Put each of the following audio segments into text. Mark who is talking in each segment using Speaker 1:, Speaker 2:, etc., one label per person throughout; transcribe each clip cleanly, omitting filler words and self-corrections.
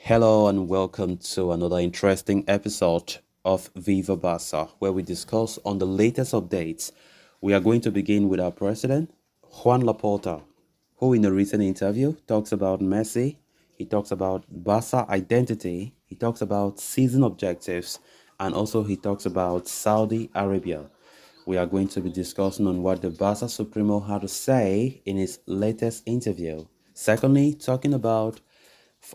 Speaker 1: Hello and welcome to another interesting episode of Viva Barca, where we discuss on the latest updates. We are going to begin with our president, Joan Laporta, who in a recent interview talks about Messi, he talks about Barca identity, he talks about season objectives, and also he talks about Saudi Arabia. We are going to be discussing on what the Barca Supremo had to say in his latest interview. Secondly, talking about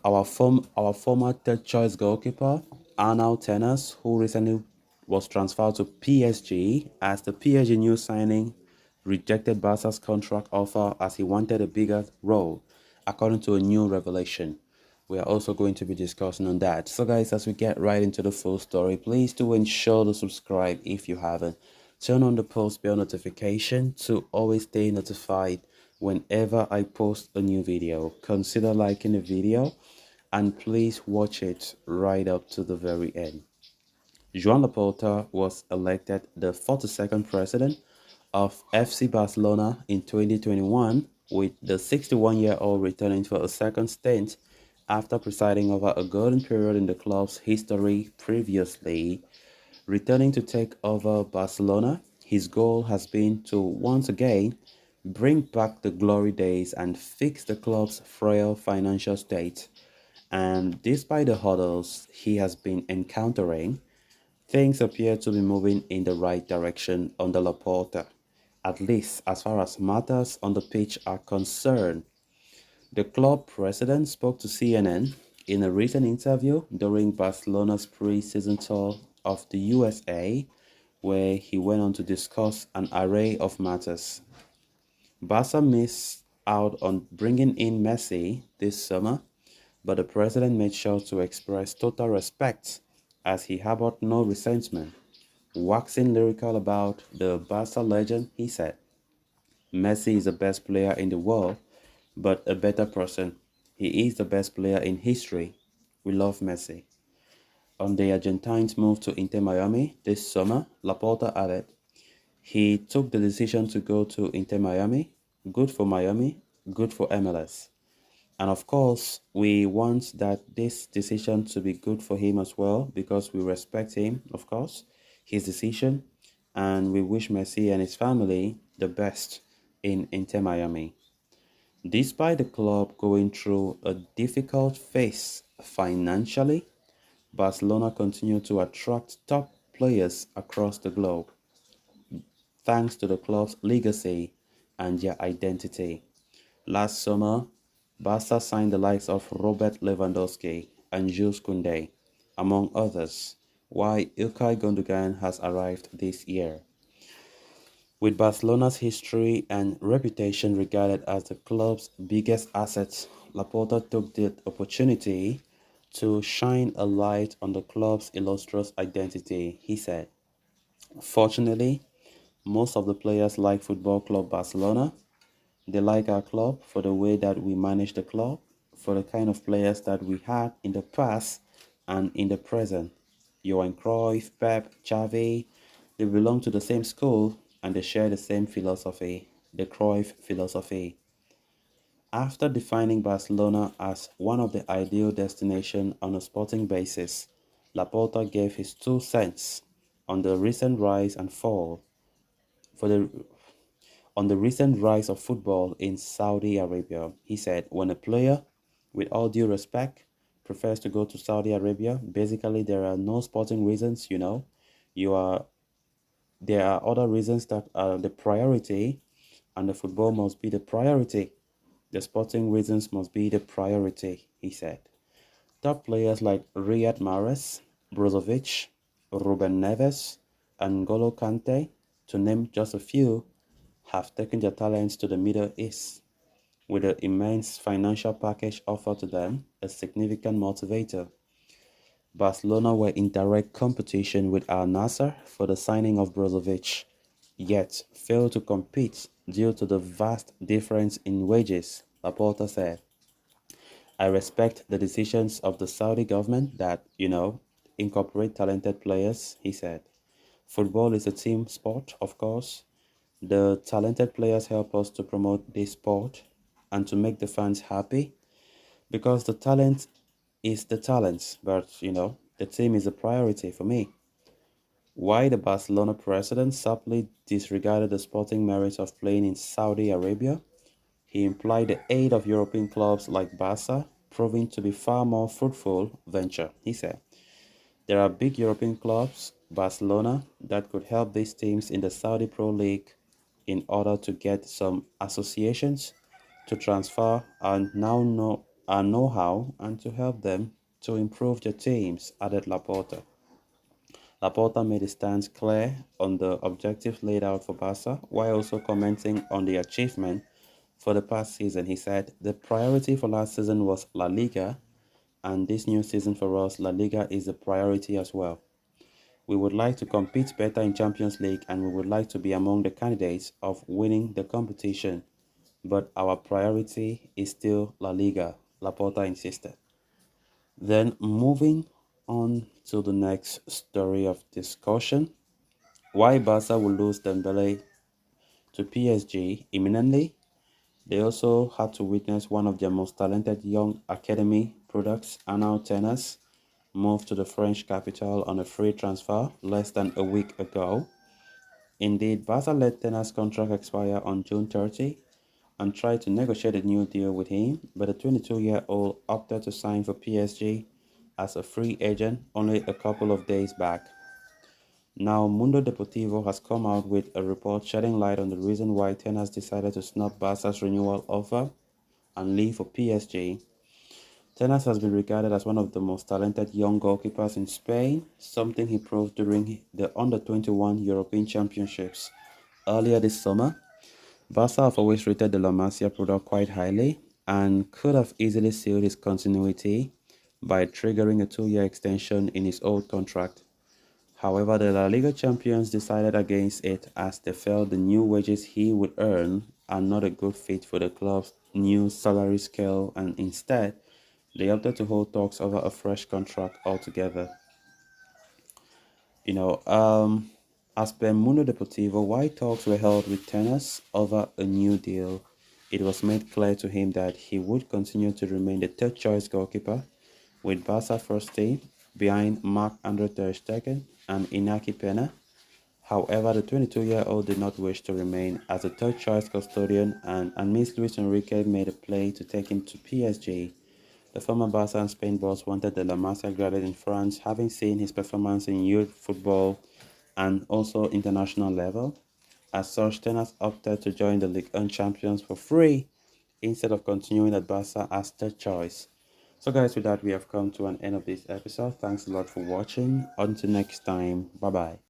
Speaker 1: our former third choice goalkeeper, Arnau Tenas, who recently was transferred to PSG as the PSG new signing rejected Barca's contract offer as he wanted a bigger role, according to a new revelation. We are also going to be discussing on that. So guys, as we get right into the full story, please do ensure to subscribe if you haven't. Turn on the post bell notification to always stay notified whenever I post a new video. Consider liking the video and please watch it right up to the very end. Joan Laporta was elected the 42nd president of FC Barcelona in 2021, with the 61-year-old returning for a second stint after presiding over a golden period in the club's history previously. Returning to take over Barcelona, his goal has been to once again bring back the glory days and fix the club's frail financial state. And despite the hurdles he has been encountering, things appear to be moving in the right direction under Laporta, at least as far as matters on the pitch are concerned. The club president spoke to CNN in a recent interview during Barcelona's pre-season tour of the USA, where he went on to discuss an array of matters. Barca missed out on bringing in Messi this summer, but the president made sure to express total respect as he harbored no resentment. Waxing lyrical about the Barca legend, he said, Messi is the best player in the world, but a better person. He is the best player in history. We love Messi. On the Argentine's move to Inter Miami this summer, Laporta added, he took the decision to go to Inter Miami. Good for Miami, good for MLS. And of course, we want that this decision to be good for him as well because we respect him, of course, his decision, and we wish Messi and his family the best in Inter Miami. Despite the club going through a difficult phase financially, Barcelona continue to attract top players across the globe thanks to the club's legacy and their identity. Last summer, Barca signed the likes of Robert Lewandowski and Jules Koundé, among others, while Ilkay Gundogan has arrived this year. With Barcelona's history and reputation regarded as the club's biggest assets, Laporta took the opportunity to shine a light on the club's illustrious identity, he said. Fortunately, most of the players like Football Club Barcelona. They like our club for the way that we manage the club, for the kind of players that we had in the past and in the present. Johan Cruyff, Pep, Xavi, they belong to the same school and they share the same philosophy, the Cruyff philosophy. After defining Barcelona as one of the ideal destinations on a sporting basis, Laporta gave his 2 cents on the recent rise and fall for the on the recent rise of football in Saudi Arabia. He said, when a player, with all due respect, prefers to go to Saudi Arabia, basically there are no sporting reasons, You are there are other reasons that are the priority, and the football must be the priority. The sporting reasons must be the priority, he said. Top players like Riyad Mahrez, Brozovic, Ruben Neves, and Golo Kante, to name just a few, have taken their talents to the Middle East, with the immense financial package offered to them a significant motivator. Barcelona were in direct competition with Al Nassr for the signing of Brozovic, yet failed to compete due to the vast difference in wages, Laporta said. I respect the decisions of the Saudi government that, incorporate talented players, he said. Football is a team sport, of course. The talented players help us to promote this sport and to make the fans happy because the talent is the talents, but the team is a priority for me. Why the Barcelona president subtly disregarded the sporting merits of playing in Saudi Arabia? He implied the aid of European clubs like Barca proving to be far more fruitful venture. He said, there are big European clubs, Barcelona, that could help these teams in the Saudi Pro League in order to get some associations to transfer our know-how and to help them to improve their teams, added Laporta. Laporta made his stance clear on the objectives laid out for Barca while also commenting on the achievement for the past season. He said, the priority for last season was La Liga, and this new season for us, La Liga is a priority as well. We would like to compete better in Champions League and we would like to be among the candidates of winning the competition. But our priority is still La Liga, Laporta insisted. Then moving on to the next story of discussion. Why Barca will lose Dembele to PSG imminently? They also had to witness one of their most talented young academy products, Arnau Tenas, moved to the French capital on a free transfer less than a week ago. Indeed, Barca let Tenas' contract expire on June 30 and tried to negotiate a new deal with him, but the 22-year-old opted to sign for PSG as a free agent only a couple of days back. Now, Mundo Deportivo has come out with a report shedding light on the reason why Tenas decided to snub Barca's renewal offer and leave for PSG. Tenas has been regarded as one of the most talented young goalkeepers in Spain, something he proved during the Under-21 European Championships. Earlier this summer, Barca have always rated the La Masia product quite highly and could have easily sealed his continuity by triggering a 2-year extension in his old contract. However, the La Liga champions decided against it as they felt the new wages he would earn are not a good fit for the club's new salary scale, and instead, they opted to hold talks over a fresh contract altogether. You know, um, as per Mundo Deportivo, while talks were held with Tenas over a new deal, it was made clear to him that he would continue to remain the third choice goalkeeper with Barca first team behind Marc-Andre Ter Stegen and Inaki Pena. However, the 22-year-old did not wish to remain as a third choice custodian, and Miss Luis Enrique made a play to take him to PSG. The former Barca and Spain boss wanted the La Masia graduate in France, having seen his performance in youth football and also international level. As such, Tenas opted to join the Ligue 1 champions for free instead of continuing at Barca as third choice. So guys, with that, we have come to an end of this episode. Thanks a lot for watching. Until next time, bye bye.